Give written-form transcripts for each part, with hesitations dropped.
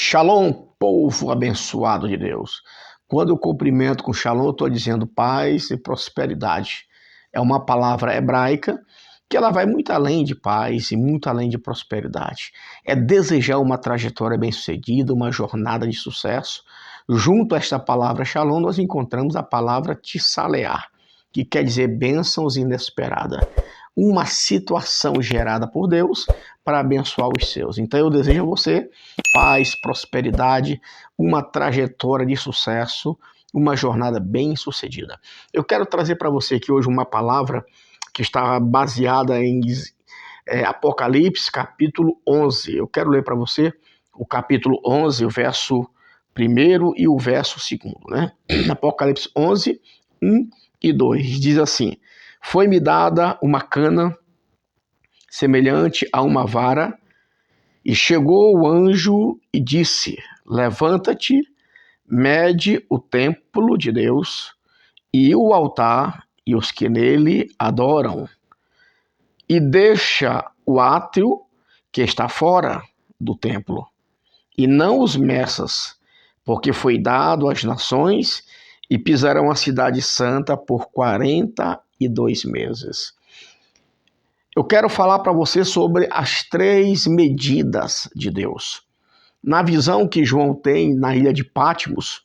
Shalom, povo abençoado de Deus. Quando eu cumprimento com shalom, eu estou dizendo paz e prosperidade. É uma palavra hebraica que ela vai muito além de paz e muito além de prosperidade. É desejar uma trajetória bem-sucedida, uma jornada de sucesso. Junto a esta palavra shalom, nós encontramos a palavra tissalear, que quer dizer bênçãos inesperadas. Uma situação gerada por Deus para abençoar os seus. Então eu desejo a você paz, prosperidade, uma trajetória de sucesso, uma jornada bem-sucedida. Eu quero trazer para você aqui hoje uma palavra que está baseada em Apocalipse, capítulo 11. Eu quero ler para você o capítulo 11, o verso 1 e o verso 2, né? Apocalipse 11, 1 e 2. Diz assim: Foi-me dada uma cana semelhante a uma vara, e chegou o anjo e disse: Levanta-te, mede o templo de Deus e o altar e os que nele adoram, e deixa o átrio que está fora do templo, e não os meças, porque foi dado às nações, e pisarão a cidade santa por 42 meses. Eu quero falar para você sobre as 3 medidas de Deus. Na visão que João tem na ilha de Patmos,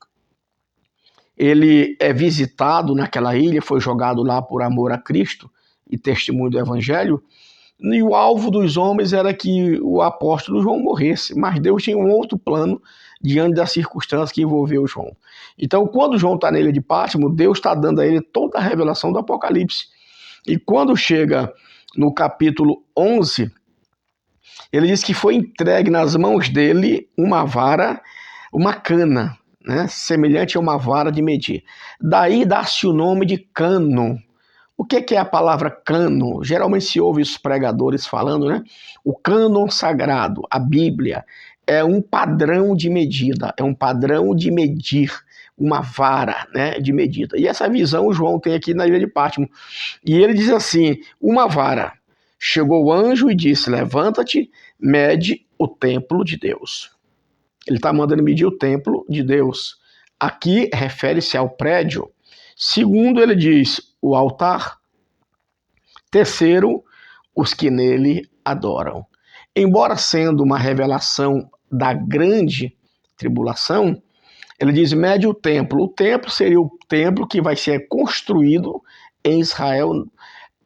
ele é visitado naquela ilha, foi jogado lá por amor a Cristo e testemunho do Evangelho, e o alvo dos homens era que o apóstolo João morresse, mas Deus tinha um outro plano diante das circunstâncias que envolveu João. Então, quando João está na ilha de Patmos, Deus está dando a ele toda a revelação do Apocalipse. E quando chega no capítulo 11, ele diz que foi entregue nas mãos dele uma vara, uma cana, né, semelhante a uma vara de medir. Daí dá-se o nome de cano. O que é a palavra cano? Geralmente se ouve os pregadores falando, né? O cânon sagrado, a Bíblia, é um padrão de medida, é um padrão de medir, uma vara, né, de medida. E essa visão o João tem aqui na ilha de Patmos. E ele diz assim: uma vara. Chegou o anjo e disse: Levanta-te, mede o templo de Deus. Ele está mandando medir o templo de Deus. Aqui refere-se ao prédio. Segundo, ele diz o altar. Terceiro, os que nele adoram. Embora sendo uma revelação da grande tribulação, ele diz: mede o templo. O templo seria o templo que vai ser construído em Israel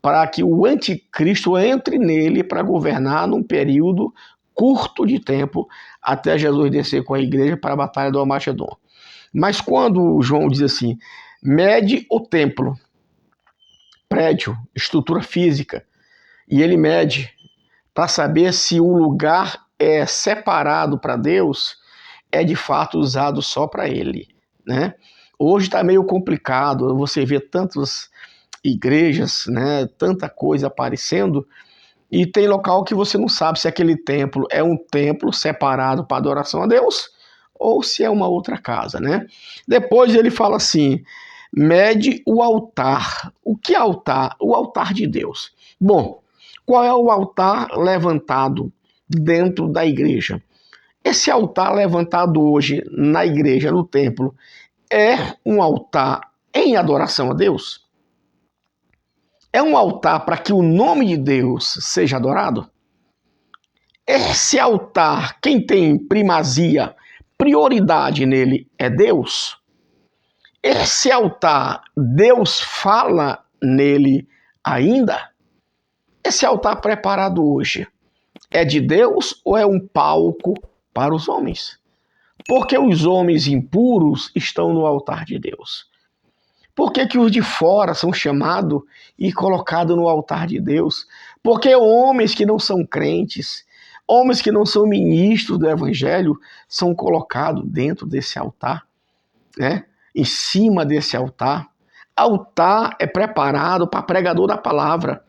para que o anticristo entre nele para governar num período curto de tempo até Jesus descer com a igreja para a batalha do Armagedon. Mas quando João diz assim, mede o templo, prédio, estrutura física, e ele mede para saber se o lugar é separado para Deus, é de fato usado só para ele, né? Hoje está meio complicado, você vê tantas igrejas, né, tanta coisa aparecendo, e tem local que você não sabe se aquele templo é um templo separado para adoração a Deus ou se é uma outra casa, né? Depois ele fala assim: mede o altar. O que é altar? O altar de Deus. Bom, qual é o altar levantado dentro da igreja? Esse altar levantado hoje na igreja, no templo, é um altar em adoração a Deus? É um altar para que o nome de Deus seja adorado? Esse altar, quem tem primazia, prioridade nele é Deus? Esse altar, Deus fala nele ainda? Esse altar preparado hoje é de Deus ou é um palco para os homens? Porque os homens impuros estão no altar de Deus. Por que os de fora são chamados e colocados no altar de Deus? Porque homens que não são crentes, homens que não são ministros do Evangelho, são colocados dentro desse altar, né? Em cima desse altar. Altar é preparado para pregador da palavra,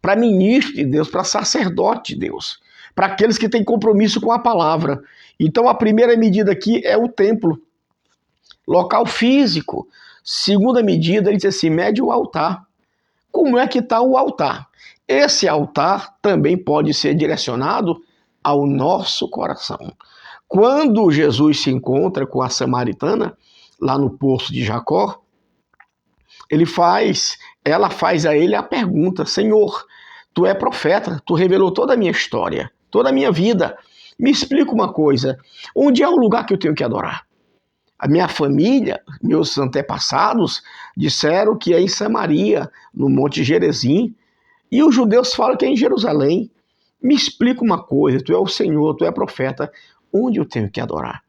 para ministro de Deus, para sacerdote de Deus, para aqueles que têm compromisso com a palavra. Então a primeira medida aqui é o templo, local físico. Segunda medida, ele diz assim, mede o altar. Como é que está o altar? Esse altar também pode ser direcionado ao nosso coração. Quando Jesus se encontra com a samaritana, lá no poço de Jacó, ela faz a ele a pergunta: Senhor, tu é profeta, tu revelou toda a minha história, toda a minha vida. Me explica uma coisa, onde é o lugar que eu tenho que adorar? A minha família, meus antepassados, disseram que é em Samaria, no Monte Gerizim, e os judeus falam que é em Jerusalém. Me explica uma coisa, tu é o Senhor, tu é profeta, onde eu tenho que adorar?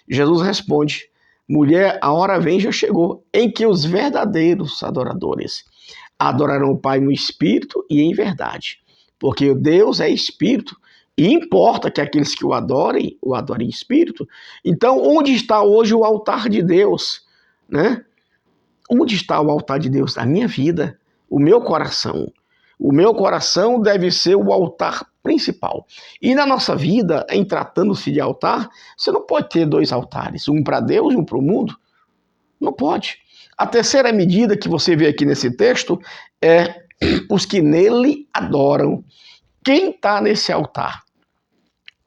Jesus responde: mulher, a hora vem, já chegou, em que os verdadeiros adoradores adorarão o Pai no Espírito e em verdade. Porque Deus é Espírito e importa que aqueles que o adorem em Espírito. Então, onde está hoje o altar de Deus? Né? Onde está o altar de Deus? A minha vida, o meu coração. O meu coração deve ser o altar principal. E na nossa vida, em tratando-se de altar, você não pode ter dois altares, um para Deus e um para o mundo. Não pode. A terceira medida que você vê aqui nesse texto é os que nele adoram. Quem está nesse altar?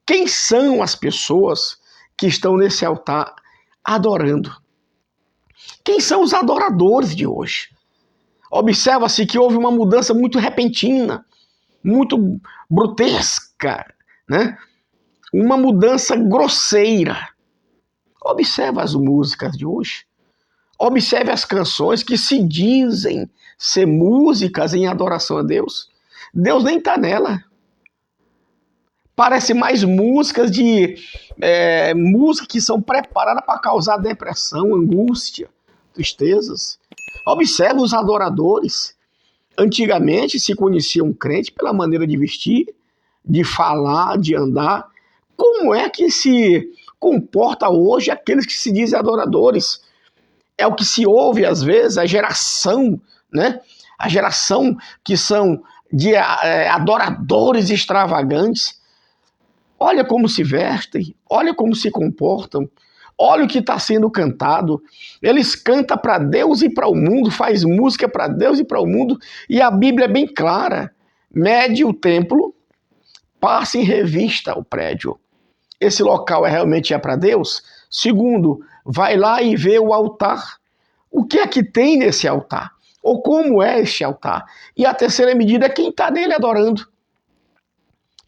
Quem são as pessoas que estão nesse altar adorando? Quem são os adoradores de hoje? Observa-se que houve uma mudança muito repentina, muito grotesca, né? Uma mudança grosseira. Observa as músicas de hoje. Observe as canções que se dizem ser músicas em adoração a Deus. Deus nem está nela. Parece mais músicas músicas que são preparadas para causar depressão, angústia, tristezas. Observe os adoradores. Antigamente se conhecia um crente pela maneira de vestir, de falar, de andar. Como é que se comporta hoje aqueles que se dizem adoradores? É o que se ouve às vezes, a geração, né? A geração que são de adoradores extravagantes. Olha como se vestem, olha como se comportam, olha o que está sendo cantado. Eles cantam para Deus e para o mundo, faz música para Deus e para o mundo, e a Bíblia é bem clara. Mede o templo, passe em revista o prédio. Esse local realmente é para Deus? Segundo, vai lá e vê o altar. O que é que tem nesse altar? Ou como é este altar? E a terceira medida é quem está nele adorando.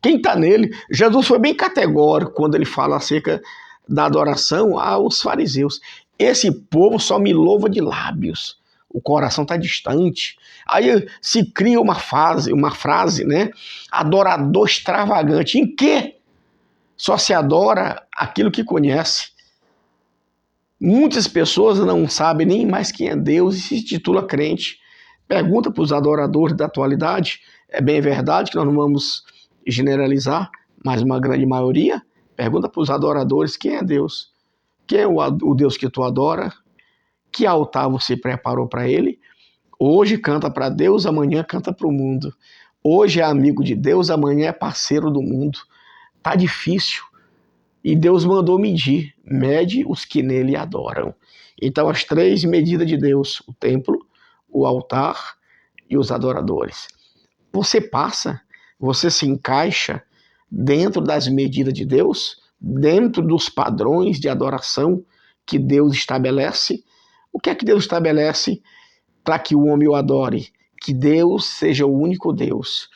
Quem está nele? Jesus foi bem categórico quando ele fala acerca da adoração aos fariseus. Esse povo só me louva de lábios. O coração está distante. Aí se cria uma frase, né? Adorador extravagante. Em quê? Só se adora aquilo que conhece. Muitas pessoas não sabem nem mais quem é Deus e se titula crente. Pergunta para os adoradores da atualidade. É bem verdade que nós não vamos generalizar, mas uma grande maioria. Pergunta para os adoradores quem é Deus. Quem é o Deus que tu adora? Que altar você preparou para ele? Hoje canta para Deus, amanhã canta para o mundo. Hoje é amigo de Deus, amanhã é parceiro do mundo. Tá difícil. E Deus mandou medir. Mede os que nele adoram. Então as três medidas de Deus: o templo, o altar e os adoradores. Você passa, você se encaixa dentro das medidas de Deus, dentro dos padrões de adoração que Deus estabelece. O que é que Deus estabelece para que o homem o adore? Que Deus seja o único Deus.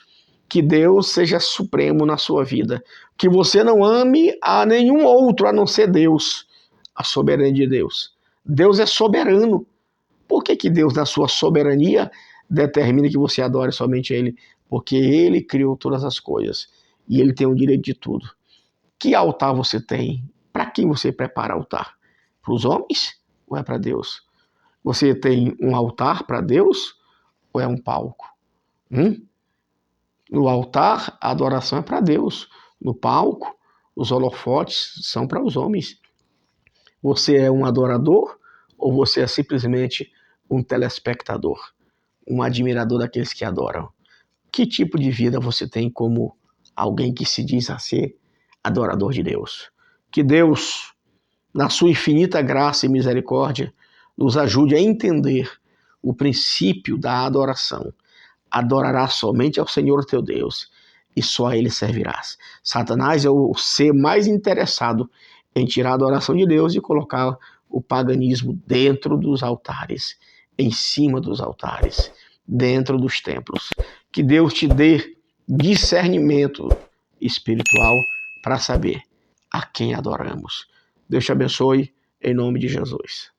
Que Deus seja supremo na sua vida. Que você não ame a nenhum outro a não ser Deus, a soberania de Deus. Deus é soberano. Por que Deus, na sua soberania, determina que você adore somente Ele? Porque Ele criou todas as coisas e Ele tem o direito de tudo. Que altar você tem? Para quem você prepara altar? Para os homens ou é para Deus? Você tem um altar para Deus ou é um palco? No altar, a adoração é para Deus. No palco, os holofotes são para os homens. Você é um adorador ou você é simplesmente um telespectador, um admirador daqueles que adoram? Que tipo de vida você tem como alguém que se diz a ser adorador de Deus? Que Deus, na sua infinita graça e misericórdia, nos ajude a entender o princípio da adoração. Adorarás somente ao Senhor teu Deus, e só a Ele servirás. Satanás é o ser mais interessado em tirar a adoração de Deus e colocar o paganismo dentro dos altares, em cima dos altares, dentro dos templos. Que Deus te dê discernimento espiritual para saber a quem adoramos. Deus te abençoe, em nome de Jesus.